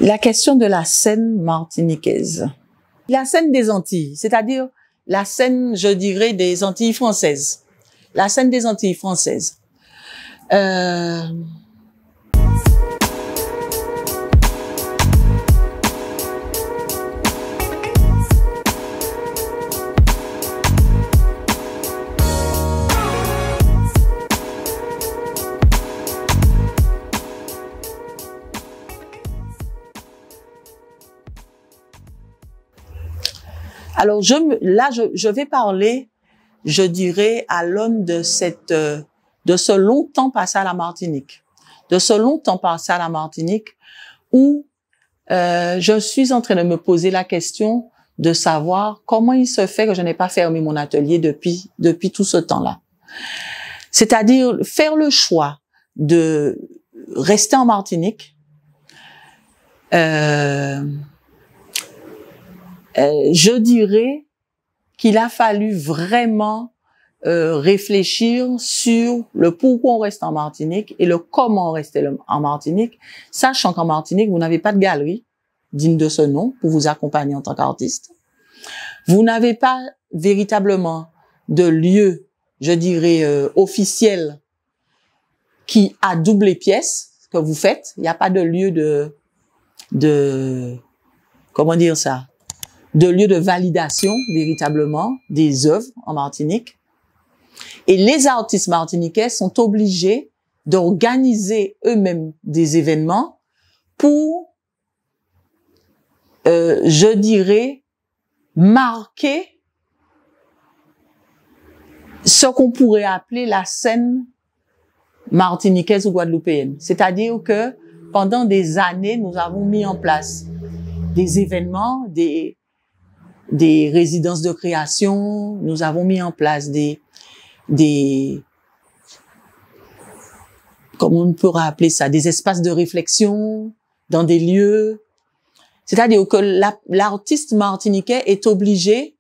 La question de la scène martiniquaise. La scène des Antilles, c'est-à-dire la scène, je dirais, des Antilles françaises. La scène des Antilles françaises. Alors, je vais parler, je dirais, à l'aune de ce long temps passé à la Martinique. De ce long temps passé à la Martinique où je suis en train de me poser la question de savoir comment il se fait que je n'ai pas fermé mon atelier depuis tout ce temps-là. C'est-à-dire faire le choix de rester en Martinique, je dirais qu'il a fallu vraiment réfléchir sur le pourquoi on reste en Martinique et le comment on reste en Martinique, sachant qu'en Martinique, vous n'avez pas de galerie digne de ce nom pour vous accompagner en tant qu'artiste. Vous n'avez pas véritablement de lieu, je dirais, officiel qui a doublé pièce que vous faites. Il n'y a pas de lieu comment dire ça? De lieu de validation, véritablement, des œuvres en Martinique. Et les artistes martiniquais sont obligés d'organiser eux-mêmes des événements pour, je dirais, marquer ce qu'on pourrait appeler la scène martiniquaise ou guadeloupéenne. C'est-à-dire que pendant des années, nous avons mis en place des événements, des résidences de création, nous avons mis en place comment on pourrait appeler ça, des espaces de réflexion dans des lieux. C'est-à-dire que l'artiste martiniquais est obligé,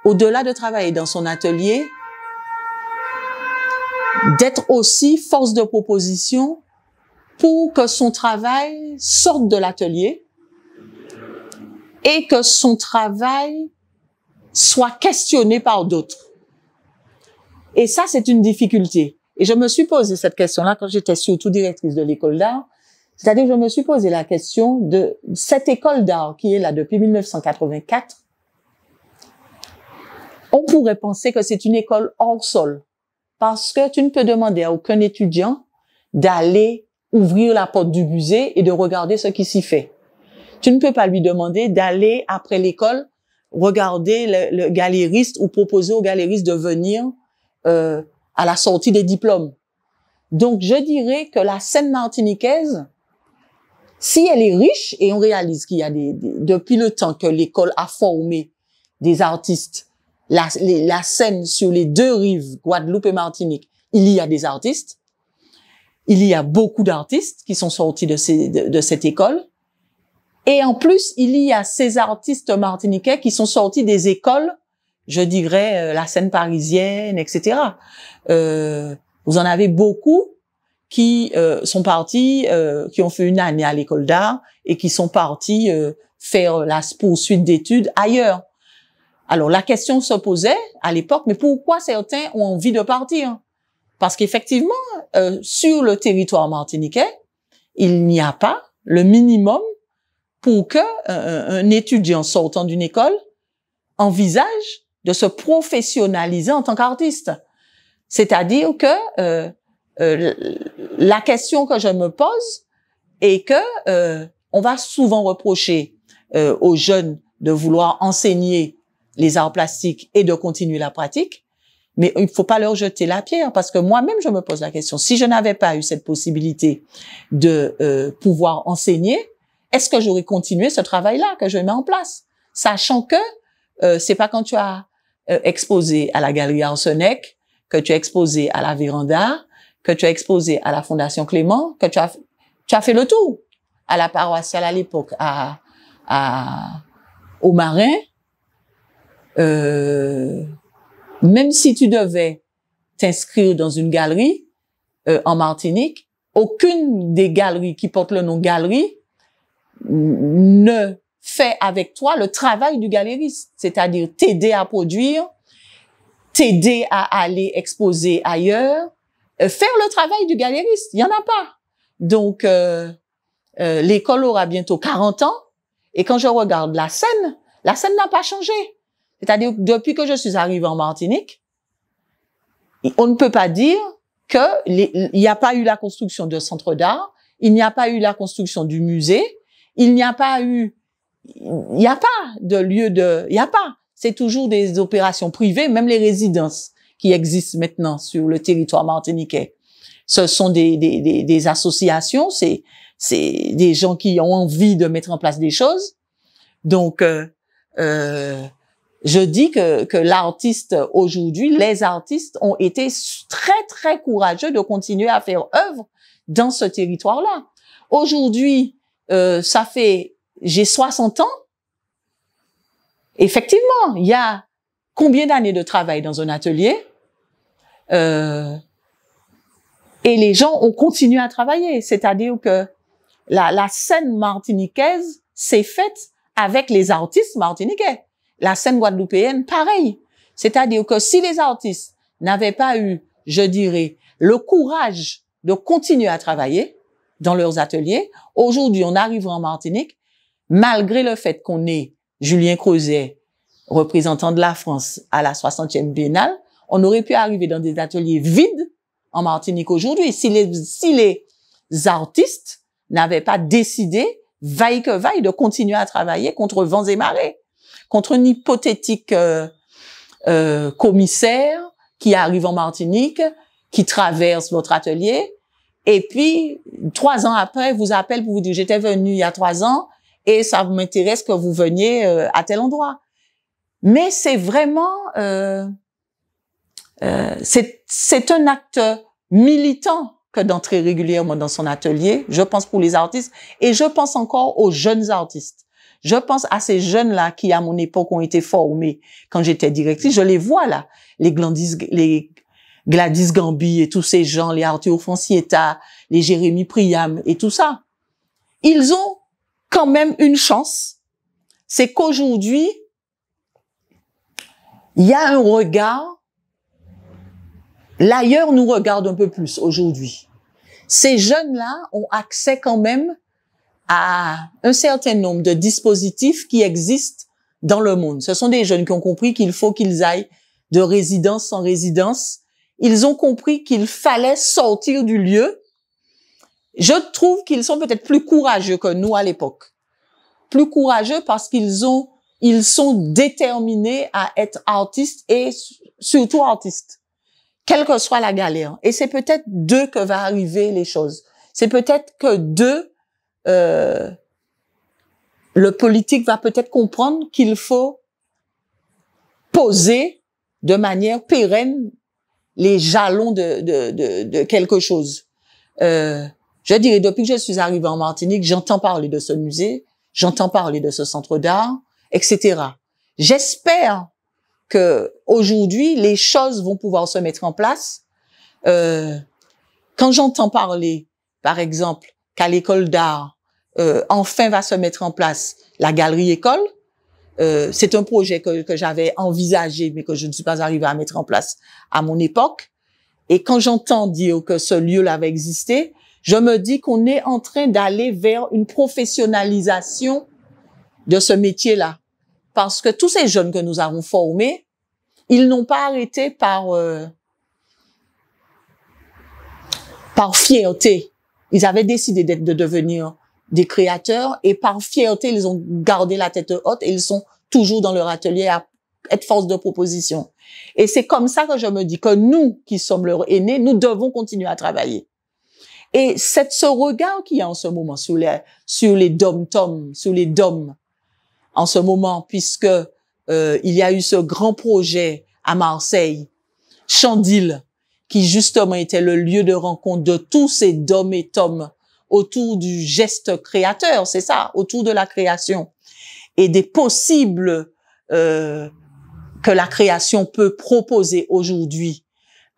au-delà de travailler dans son atelier, d'être aussi force de proposition pour que son travail sorte de l'atelier et que son travail soit questionné par d'autres. Et ça, c'est une difficulté. Et je me suis posé cette question-là quand j'étais surtout directrice de l'école d'art. C'est-à-dire que je me suis posé la question de cette école d'art qui est là depuis 1984. On pourrait penser que c'est une école hors sol. Parce que tu ne peux demander à aucun étudiant d'aller ouvrir la porte du musée et de regarder ce qui s'y fait. Tu ne peux pas lui demander d'aller, après l'école, regarder le galériste ou proposer au galériste de venir à la sortie des diplômes. Donc, je dirais que la scène martiniquaise, si elle est riche, et on réalise qu'il y a depuis le temps que l'école a formé des artistes, la scène sur les deux rives, Guadeloupe et Martinique, il y a des artistes. Il y a beaucoup d'artistes qui sont sortis de cette école. Et en plus, il y a ces artistes martiniquais qui sont sortis des écoles, je dirais, la scène parisienne, etc. Vous en avez beaucoup qui sont partis, qui ont fait une année à l'école d'art et qui sont partis faire la poursuite d'études ailleurs. Alors, la question se posait à l'époque, mais pourquoi certains ont envie de partir? Parce qu'effectivement, sur le territoire martiniquais, il n'y a pas le minimum pour que un étudiant sortant d'une école envisage de se professionnaliser en tant qu'artiste. C'est-à-dire que la question que je me pose est que on va souvent reprocher aux jeunes de vouloir enseigner les arts plastiques et de continuer la pratique, mais il ne faut pas leur jeter la pierre parce que moi-même je me pose la question, si je n'avais pas eu cette possibilité de pouvoir enseigner, est-ce que j'aurais continué ce travail-là que je mets en place? Sachant que c'est pas quand tu as exposé à la Galerie Arsenec, que tu as exposé à la Véranda, que tu as exposé à la Fondation Clément, que tu as fait le tour. À la paroissiale à l'époque, au Marin, même si tu devais t'inscrire dans une galerie en Martinique, aucune des galeries qui portent le nom galerie ne fait avec toi le travail du galériste, c'est-à-dire t'aider à produire, t'aider à aller exposer ailleurs, faire le travail du galériste. Il y en a pas. Donc, l'école aura bientôt 40 ans, et quand je regarde la scène n'a pas changé. C'est-à-dire, depuis que je suis arrivée en Martinique, on ne peut pas dire il n'y a pas eu la construction de centres d'art, il n'y a pas eu la construction du musée, il n'y a pas de lieu il n'y a pas. C'est toujours des opérations privées, même les résidences qui existent maintenant sur le territoire martiniquais. Ce sont des associations, c'est des gens qui ont envie de mettre en place des choses. Donc, je dis que l'artiste aujourd'hui, les artistes ont été très, très courageux de continuer à faire œuvre dans ce territoire-là. Aujourd'hui, j'ai 60 ans. Effectivement, il y a combien d'années de travail dans un atelier? Et les gens ont continué à travailler. C'est-à-dire que la scène martiniquaise s'est faite avec les artistes martiniquais. La scène guadeloupéenne, pareil. C'est-à-dire que si les artistes n'avaient pas eu, je dirais, le courage de continuer à travailler dans leurs ateliers, aujourd'hui, on arrivera en Martinique, malgré le fait qu'on ait Julien Creuset, représentant de la France à la 60e Biennale, on aurait pu arriver dans des ateliers vides en Martinique aujourd'hui si les artistes n'avaient pas décidé, vaille que vaille, de continuer à travailler contre vents et marées, contre un hypothétique commissaire qui arrive en Martinique, qui traverse votre atelier, et puis 3 ans après, vous appelle pour vous dire « j'étais venu il y a 3 ans et ça m'intéresse que vous veniez à tel endroit ». Mais c'est vraiment c'est un acte militant que d'entrer régulièrement dans son atelier, je pense pour les artistes, et je pense encore aux jeunes artistes. Je pense à ces jeunes-là qui, à mon époque, ont été formés quand j'étais directrice. Je les vois là, les Gladys Gambi et tous ces gens, les Arthur Foncietta, les Jérémy Priam et tout ça. Ils ont quand même une chance. C'est qu'aujourd'hui, il y a un regard. L'ailleurs nous regarde un peu plus aujourd'hui. Ces jeunes-là ont accès quand même à un certain nombre de dispositifs qui existent dans le monde. Ce sont des jeunes qui ont compris qu'il faut qu'ils aillent de résidence en résidence. Ils ont compris qu'il fallait sortir du lieu. Je trouve qu'ils sont peut-être plus courageux que nous à l'époque. Plus courageux parce ils sont déterminés à être artistes et surtout artistes, quelle que soit la galère. Et c'est peut-être d'eux que va arriver les choses. C'est peut-être que d'eux, le politique va peut-être comprendre qu'il faut poser de manière pérenne les jalons de quelque chose. Je dirais, depuis que je suis arrivée en Martinique, j'entends parler de ce musée, j'entends parler de ce centre d'art, etc. J'espère que aujourd'hui les choses vont pouvoir se mettre en place. Quand j'entends parler, par exemple, qu'à l'école d'art, enfin va se mettre en place la galerie école, c'est un projet que j'avais envisagé, mais que je ne suis pas arrivée à mettre en place à mon époque. Et quand j'entends dire que ce lieu-là va exister, je me dis qu'on est en train d'aller vers une professionnalisation de ce métier-là. Parce que tous ces jeunes que nous avons formés, ils n'ont pas arrêté par fierté. Ils avaient décidé de devenir des créateurs et par fierté, ils ont gardé la tête haute et ils sont toujours dans leur atelier à être force de proposition. Et c'est comme ça que je me dis que nous, qui sommes leurs aînés, nous devons continuer à travailler. Et ce regard qu'il y a en ce moment sur les dom-toms, sur les DOM, en ce moment, puisque il y a eu ce grand projet à Marseille, Chandil, qui justement était le lieu de rencontre de tous ces DOM et TOM autour du geste créateur, c'est ça, autour de la création et des possibles que la création peut proposer aujourd'hui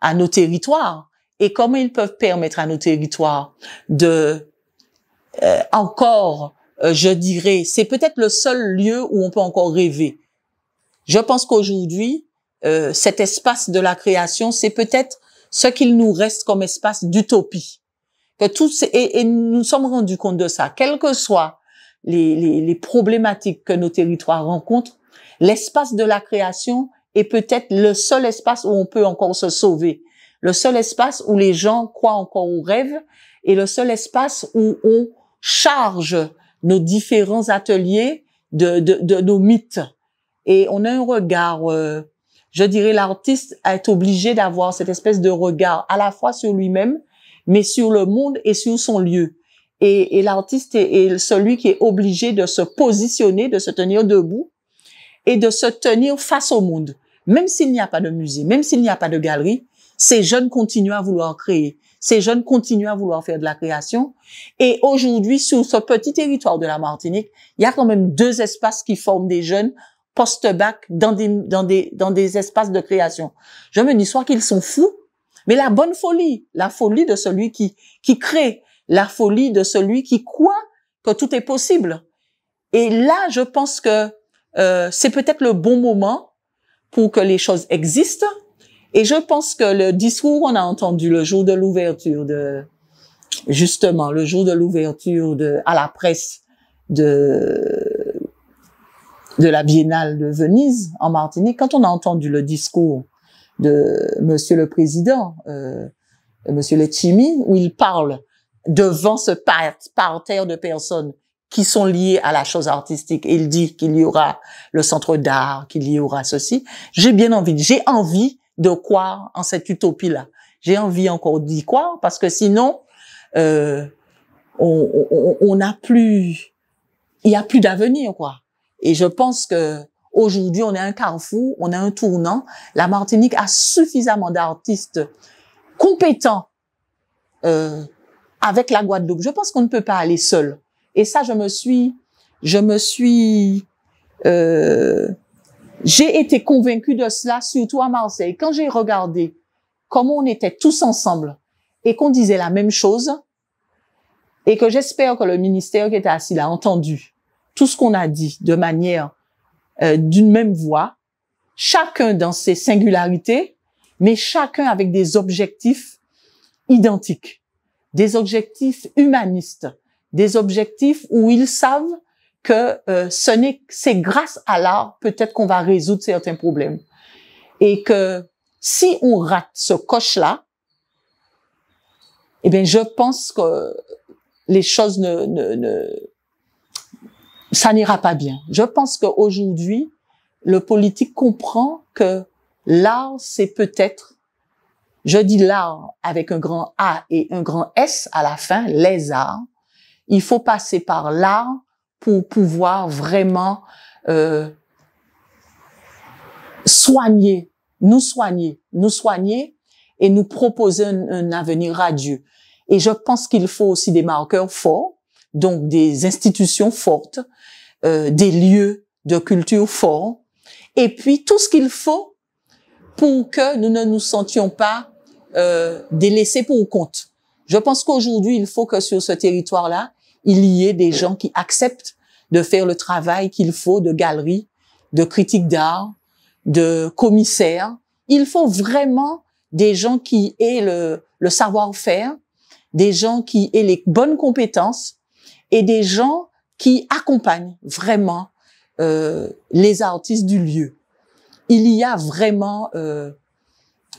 à nos territoires et comment ils peuvent permettre à nos territoires de encore je dirais, c'est peut-être le seul lieu où on peut encore rêver. Je pense qu'aujourd'hui, cet espace de la création, c'est peut-être ce qu'il nous reste comme espace d'utopie. Que et nous nous sommes rendus compte de ça. Quelles que soient les problématiques que nos territoires rencontrent, l'espace de la création est peut-être le seul espace où on peut encore se sauver. Le seul espace où les gens croient encore aux rêves et le seul espace où on charge nos différents ateliers de nos mythes. Et on a un regard, je dirais, l'artiste est obligé d'avoir cette espèce de regard à la fois sur lui-même, mais sur le monde et sur son lieu. Et l'artiste est celui qui est obligé de se positionner, de se tenir debout et de se tenir face au monde. Même s'il n'y a pas de musée, même s'il n'y a pas de galerie, ces jeunes continuent à vouloir créer. Ces jeunes continuent à vouloir faire de la création. Et aujourd'hui, sur ce petit territoire de la Martinique, il y a quand même 2 espaces qui forment des jeunes post-bac dans des espaces de création. Je me dis soit qu'ils sont fous, mais la bonne folie, la folie de celui qui crée, la folie de celui qui croit que tout est possible. Et là, je pense que c'est peut-être le bon moment pour que les choses existent. Et je pense que le discours qu'on a entendu le jour de l'ouverture justement, le jour de l'ouverture à la presse de la Biennale de Venise en Martinique, quand on a entendu le discours de Monsieur le Président, Monsieur Letchimy, où il parle devant ce parterre de personnes qui sont liées à la chose artistique, et il dit qu'il y aura le centre d'art, qu'il y aura ceci, j'ai envie de croire en cette utopie-là. J'ai envie encore d'y croire, parce que sinon, on n'a plus, il y a plus d'avenir, quoi. Et je pense que aujourd'hui, on est un carrefour, on est un tournant. La Martinique a suffisamment d'artistes compétents avec la Guadeloupe. Je pense qu'on ne peut pas aller seul. Et ça, j'ai été convaincue de cela, surtout à Marseille. Quand j'ai regardé comment on était tous ensemble et qu'on disait la même chose, et que j'espère que le ministère qui était assis là a entendu tout ce qu'on a dit de manière d'une même voix, chacun dans ses singularités, mais chacun avec des objectifs identiques, des objectifs humanistes, des objectifs où ils savent que c'est grâce à l'art peut-être qu'on va résoudre certains problèmes. Et que si on rate ce coche-là, eh bien, je pense que les choses ça n'ira pas bien. Je pense qu'aujourd'hui, le politique comprend que l'art, c'est peut-être, je dis l'art avec un grand A et un grand S à la fin, les arts. Il faut passer par l'art pour pouvoir vraiment nous soigner et nous proposer un avenir radieux. Et je pense qu'il faut aussi des marqueurs forts, donc des institutions fortes, des lieux de culture forts, et puis tout ce qu'il faut pour que nous ne nous sentions pas délaissés pour compte. Je pense qu'aujourd'hui, il faut que sur ce territoire-là, il y ait des gens qui acceptent de faire le travail qu'il faut de galeries, de critiques d'art, de commissaires. Il faut vraiment des gens qui aient le savoir-faire, des gens qui aient les bonnes compétences et des gens qui accompagnent vraiment les artistes du lieu. Il y a vraiment,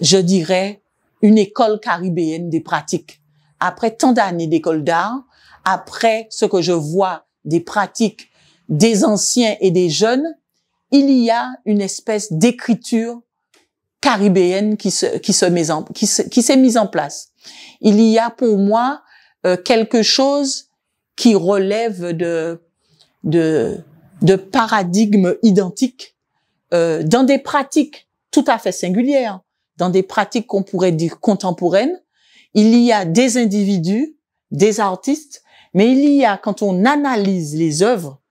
je dirais, une école caribéenne des pratiques. Après tant d'années d'école d'art, après ce que je vois des pratiques des anciens et des jeunes, il y a une espèce d'écriture caribéenne qui s'est mise en place. Il y a pour moi quelque chose qui relève de paradigmes identiques dans des pratiques tout à fait singulières, dans des pratiques qu'on pourrait dire contemporaines. Il y a des individus, des artistes, mais il y a, quand on analyse les œuvres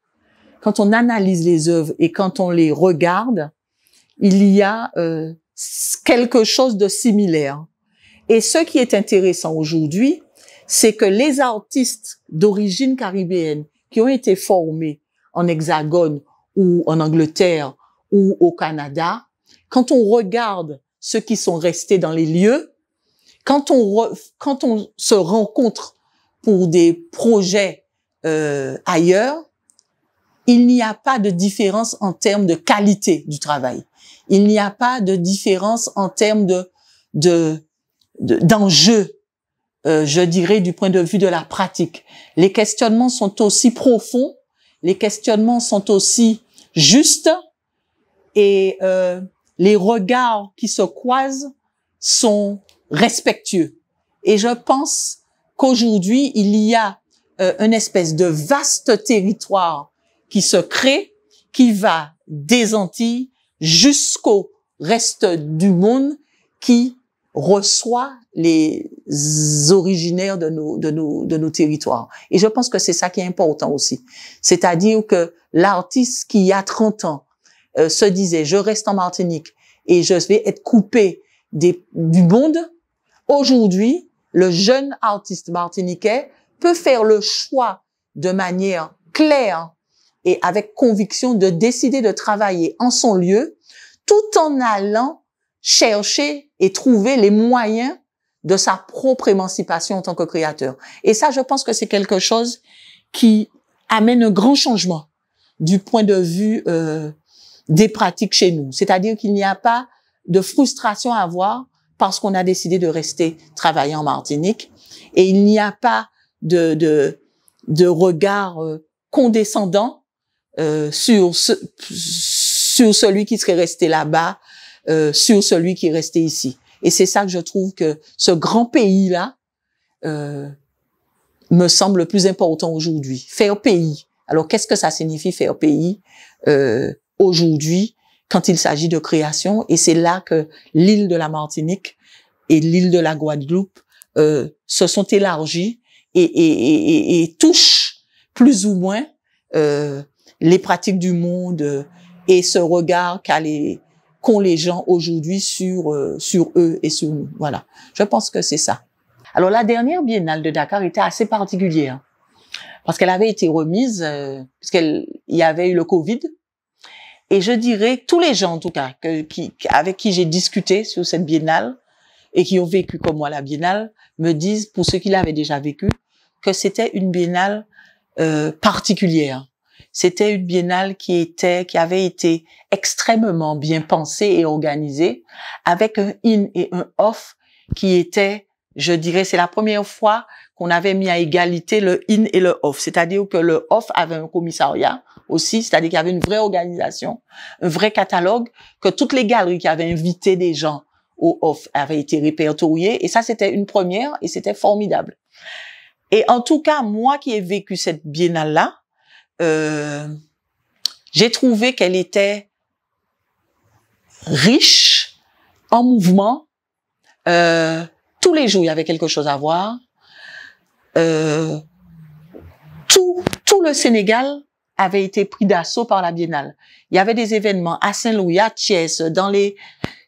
et quand on les regarde, il y a quelque chose de similaire. Et ce qui est intéressant aujourd'hui, c'est que les artistes d'origine caribéenne qui ont été formés en Hexagone ou en Angleterre ou au Canada, quand on regarde ceux qui sont restés dans les lieux, quand on se rencontre pour des projets ailleurs, il n'y a pas de différence en termes de qualité du travail. Il n'y a pas de différence en termes d'enjeux, je dirais, du point de vue de la pratique. Les questionnements sont aussi profonds, les questionnements sont aussi justes et les regards qui se croisent sont respectueux. Et je pense qu'aujourd'hui, il y a une espèce de vaste territoire qui se crée, qui va des Antilles jusqu'au reste du monde, qui reçoit les originaires de nos territoires. Et je pense que c'est ça qui est important aussi. C'est-à-dire que l'artiste qui, il y a 30 ans, se disait, je reste en Martinique et je vais être coupé du monde, aujourd'hui, le jeune artiste martiniquais peut faire le choix de manière claire et avec conviction de décider de travailler en son lieu, tout en allant chercher et trouver les moyens de sa propre émancipation en tant que créateur. Et ça, je pense que c'est quelque chose qui amène un grand changement du point de vue des pratiques chez nous. C'est-à-dire qu'il n'y a pas de frustration à avoir parce qu'on a décidé de rester travailler en Martinique, et il n'y a pas de regard condescendant sur celui qui serait resté là-bas, sur celui qui est resté ici. Et c'est ça que je trouve que ce grand pays-là me semble le plus important aujourd'hui. Faire pays. Alors, qu'est-ce que ça signifie faire pays aujourd'hui quand il s'agit de création? Et c'est là que l'île de la Martinique et l'île de la Guadeloupe se sont élargies et touchent plus ou moins les pratiques du monde et ce regard qu'ont les gens aujourd'hui sur eux et sur nous. Voilà. Je pense que c'est ça. Alors, la dernière biennale de Dakar était assez particulière parce qu'elle avait été remise puisqu'il y avait eu le Covid. Et je dirais que tous les gens, en tout cas, avec qui j'ai discuté sur cette biennale et qui ont vécu comme moi la biennale, me disent, pour ceux qui l'avaient déjà vécu, que c'était une biennale particulière. C'était une biennale qui avait été extrêmement bien pensée et organisée, avec un in et un off qui était, je dirais, c'est la première fois qu'on avait mis à égalité le in et le off. C'est-à-dire que le off avait un commissariat aussi, c'est-à-dire qu'il y avait une vraie organisation, un vrai catalogue, que toutes les galeries qui avaient invité des gens au off avaient été répertoriées. Et ça, c'était une première et c'était formidable. Et en tout cas, moi qui ai vécu cette biennale-là, j'ai trouvé qu'elle était riche, en mouvement. Tous les jours, il y avait quelque chose à voir. Tout le Sénégal avait été pris d'assaut par la biennale. Il y avait des événements à Saint-Louis, à Thiès,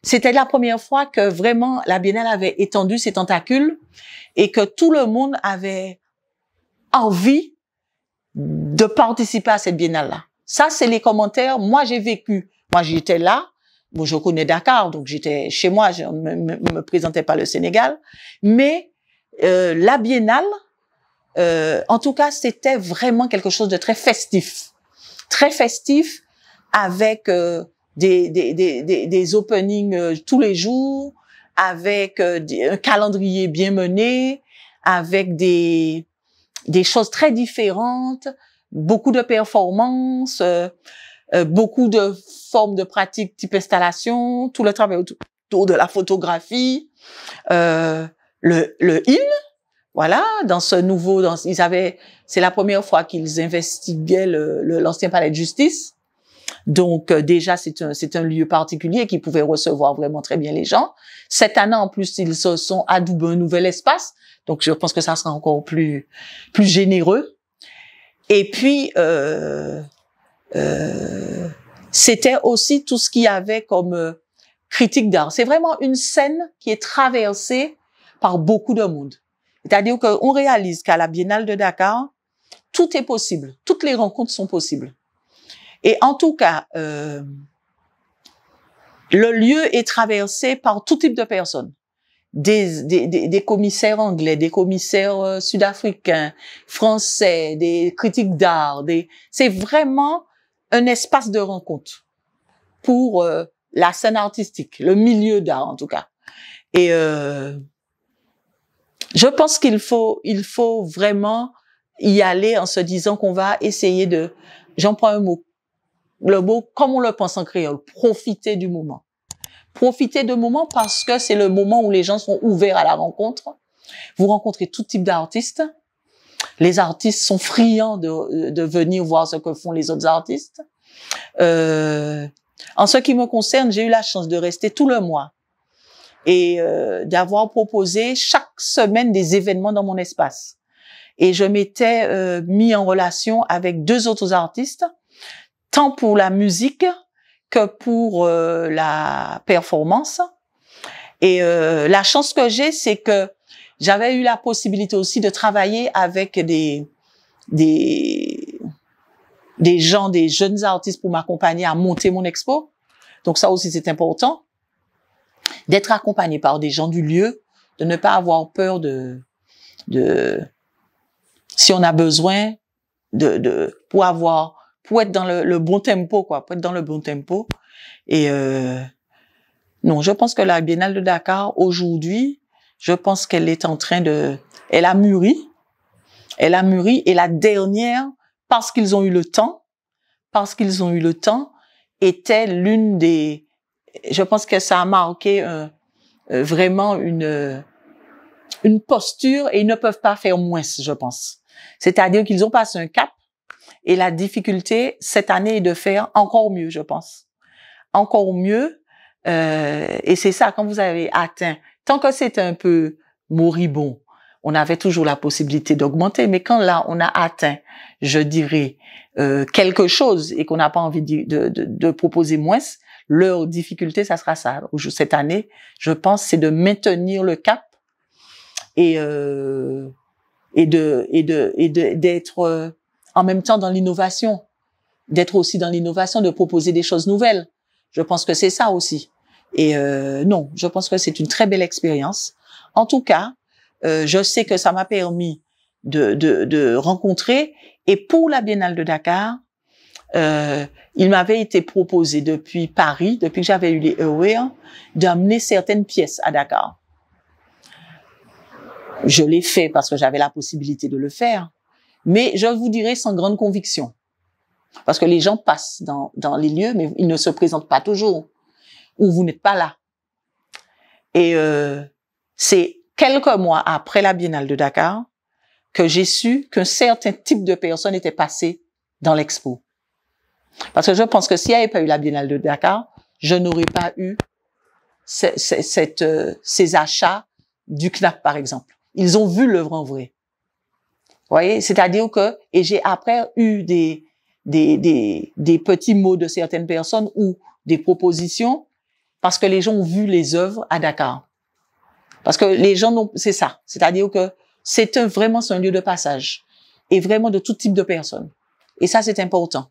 c'était la première fois que vraiment la biennale avait étendu ses tentacules et que tout le monde avait envie de participer à cette biennale-là. Ça, c'est les commentaires. Moi, j'ai vécu. Moi, j'étais là. Bon, je connais Dakar, donc j'étais chez moi. Je ne me présentais pas le Sénégal. Mais la biennale, en tout cas, c'était vraiment quelque chose de très festif. Très festif, avec des openings tous les jours, avec un calendrier bien mené, avec des choses très différentes, beaucoup de performances, beaucoup de formes de pratiques type installation, tout le travail autour de la photographie, le in, voilà, dans ce nouveau, c'est la première fois qu'ils investiguaient l'ancien palais de justice. Donc déjà c'est un lieu particulier qui pouvait recevoir vraiment très bien les gens. Cette année en plus ils se sont adoubés un nouvel espace, donc je pense que ça sera encore plus généreux. Et puis c'était aussi tout ce qu'il y avait comme critique d'art. C'est vraiment une scène qui est traversée par beaucoup de monde. C'est-à-dire qu'on réalise qu'à la Biennale de Dakar, tout est possible. Toutes les rencontres sont possibles. Et en tout cas, le lieu est traversé par tout type de personnes. Des commissaires anglais, des commissaires sud-africains, français, des critiques d'art. C'est vraiment un espace de rencontre pour la scène artistique, le milieu d'art en tout cas. Et je pense qu'il faut vraiment y aller en se disant qu'on va essayer de, j'emploie un mot, le mot comme on le pense en créole, profiter du moment. Profitez de moment parce que c'est le moment où les gens sont ouverts à la rencontre. Vous rencontrez tout type d'artistes. Les artistes sont friands de venir voir ce que font les autres artistes. En ce qui me concerne, j'ai eu la chance de rester tout le mois et d'avoir proposé chaque semaine des événements dans mon espace. Et je m'étais mis en relation avec 2 autres artistes, tant pour la musique que pour la performance. Et la chance que j'ai, c'est que j'avais eu la possibilité aussi de travailler avec des gens, des jeunes artistes pour m'accompagner à monter mon expo. Donc ça aussi, c'est important. D'être accompagné par des gens du lieu, de ne pas avoir peur si on a besoin pour être dans le bon tempo, quoi, pour être dans le bon tempo. Et non, je pense que la Biennale de Dakar, aujourd'hui, je pense qu'elle est en train elle a mûri, et la dernière, parce qu'ils ont eu le temps, était l'une des, je pense que ça a marqué vraiment une posture, et ils ne peuvent pas faire moins, je pense. C'est-à-dire qu'ils ont passé un cap. Et la difficulté, cette année, est de faire encore mieux, je pense. Encore mieux. Et c'est ça, quand vous avez atteint, tant que c'est un peu moribond, on avait toujours la possibilité d'augmenter. Mais quand là, on a atteint, je dirais, quelque chose et qu'on n'a pas envie de proposer moins, leur difficulté, ça sera ça. Cette année, je pense, c'est de maintenir le cap et d'être en même temps dans l'innovation, d'être aussi dans l'innovation, de proposer des choses nouvelles. Je pense que c'est ça aussi. Et non, je pense que c'est une très belle expérience. En tout cas, je sais que ça m'a permis de rencontrer. Et pour la Biennale de Dakar, il m'avait été proposé depuis Paris, depuis que j'avais eu les Aware, d'amener certaines pièces à Dakar. Je l'ai fait parce que j'avais la possibilité de le faire. Mais je vous dirais sans grande conviction. Parce que les gens passent dans les lieux, mais ils ne se présentent pas toujours. Ou vous n'êtes pas là. Et c'est quelques mois après la Biennale de Dakar que j'ai su qu'un certain type de personnes étaient passées dans l'expo. Parce que je pense que s'il n'y avait pas eu la Biennale de Dakar, je n'aurais pas eu ces achats du CNAP, par exemple. Ils ont vu l'œuvre en vrai. Vous voyez, c'est-à-dire que, et j'ai après eu des petits mots de certaines personnes ou des propositions parce que les gens ont vu les œuvres à Dakar. Parce que les gens c'est ça. C'est-à-dire que vraiment un lieu de passage et vraiment de tout type de personnes. Et ça, c'est important.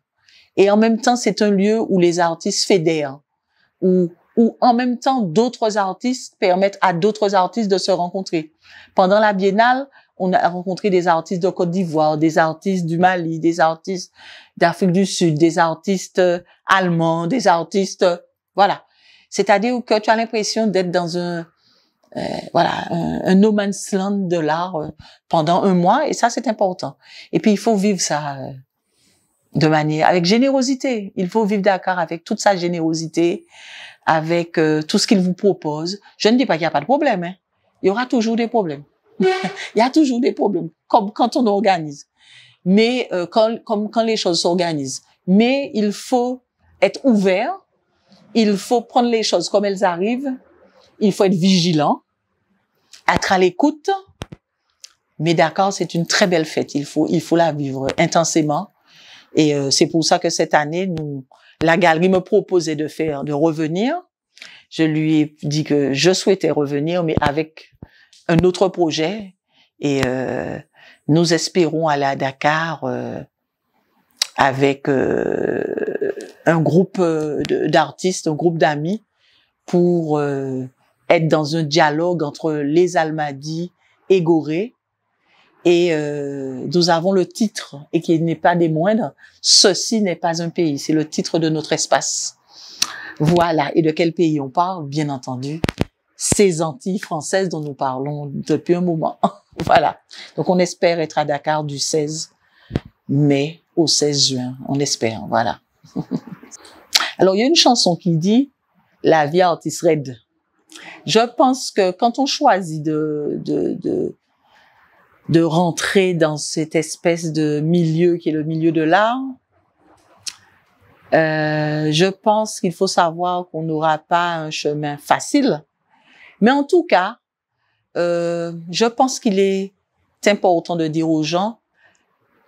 Et en même temps, c'est un lieu où les artistes fédèrent, où en même temps, d'autres artistes permettent à d'autres artistes de se rencontrer. Pendant la Biennale, on a rencontré des artistes de Côte d'Ivoire, des artistes du Mali, des artistes d'Afrique du Sud, des artistes allemands, des artistes, voilà. C'est-à-dire que tu as l'impression d'être dans un no man's land de l'art pendant un mois, et ça, c'est important. Et puis, il faut vivre ça avec générosité. Il faut vivre Dakar avec toute sa générosité, avec tout ce qu'il vous propose. Je ne dis pas qu'il n'y a pas de problème, hein. Il y aura toujours des problèmes. Il y a toujours des problèmes, comme quand on organise. Mais quand les choses s'organisent. Mais il faut être ouvert, il faut prendre les choses comme elles arrivent, il faut être vigilant, être à l'écoute. Mais Dakar, c'est une très belle fête. Il faut la vivre intensément. Et c'est pour ça que cette année, la galerie me proposait de revenir. Je lui ai dit que je souhaitais revenir, mais avec un autre projet. Et Nous espérons aller à Dakar avec un groupe d'artistes, un groupe d'amis, pour être dans un dialogue entre les Almadies et Gorée. Et nous avons le titre, et qui n'est pas des moindres, « Ceci n'est pas un pays ». C'est le titre de notre espace. Voilà. Et de quel pays on parle? Bien entendu, ces Antilles françaises dont nous parlons depuis un moment. Voilà. Donc, on espère être à Dakar du 16 mai au 16 juin. On espère. Voilà. Alors, il y a une chanson qui dit « La vie artiste raide ». Je pense que quand on choisit de rentrer dans cette espèce de milieu qui est le milieu de l'art, je pense qu'il faut savoir qu'on n'aura pas un chemin facile. Mais en tout cas, je pense qu'il est important de dire aux gens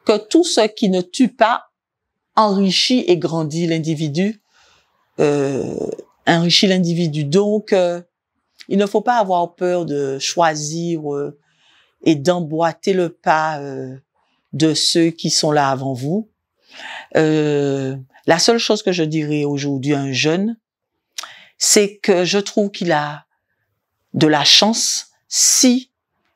que tout ce qui ne tue pas enrichit et grandit l'individu, enrichit l'individu. Donc, il ne faut pas avoir peur de choisir et d'emboîter le pas de ceux qui sont là avant vous. La seule chose que je dirais aujourd'hui à un jeune, c'est que je trouve qu'il a de la chance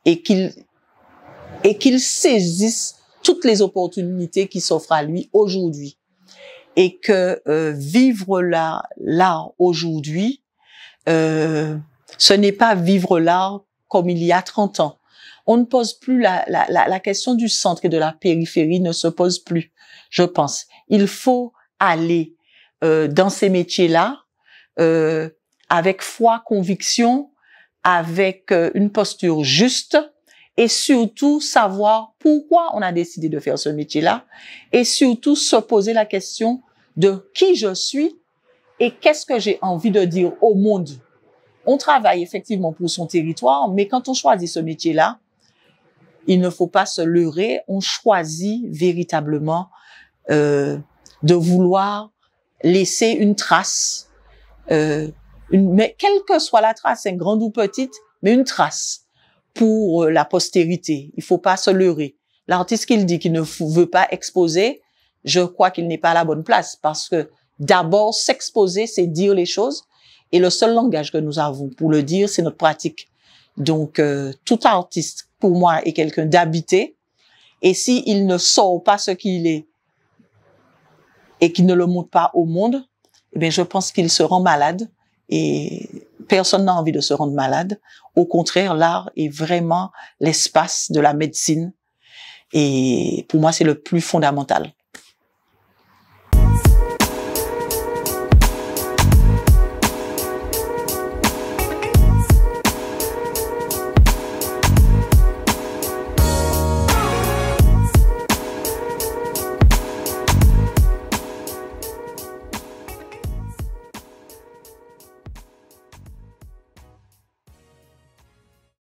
et qu'il saisisse toutes les opportunités qui s'offrent à lui aujourd'hui. Et que vivre l'art aujourd'hui, ce n'est pas vivre l'art comme il y a 30 ans. On ne pose plus la question du centre et de la périphérie ne se pose plus, je pense. Il faut aller dans ces métiers-là avec foi, conviction, avec une posture juste et surtout savoir pourquoi on a décidé de faire ce métier-là et surtout se poser la question de qui je suis et qu'est-ce que j'ai envie de dire au monde. On travaille effectivement pour son territoire, mais quand on choisit ce métier-là, il ne faut pas se leurrer, on choisit véritablement de vouloir laisser une trace, mais quelle que soit la trace, grande ou petite, mais une trace pour la postérité. Il faut pas se leurrer. L'artiste qu'il dit qu'il ne veut pas exposer, je crois qu'il n'est pas à la bonne place parce que d'abord, s'exposer, c'est dire les choses et le seul langage que nous avons pour le dire, c'est notre pratique. Donc, tout artiste, pour moi, est quelqu'un d'habité et s'il ne sort pas ce qu'il est et qu'il ne le montre pas au monde, eh bien, je pense qu'il se rend malade et personne n'a envie de se rendre malade. Au contraire, l'art est vraiment l'espace de la médecine et pour moi, c'est le plus fondamental.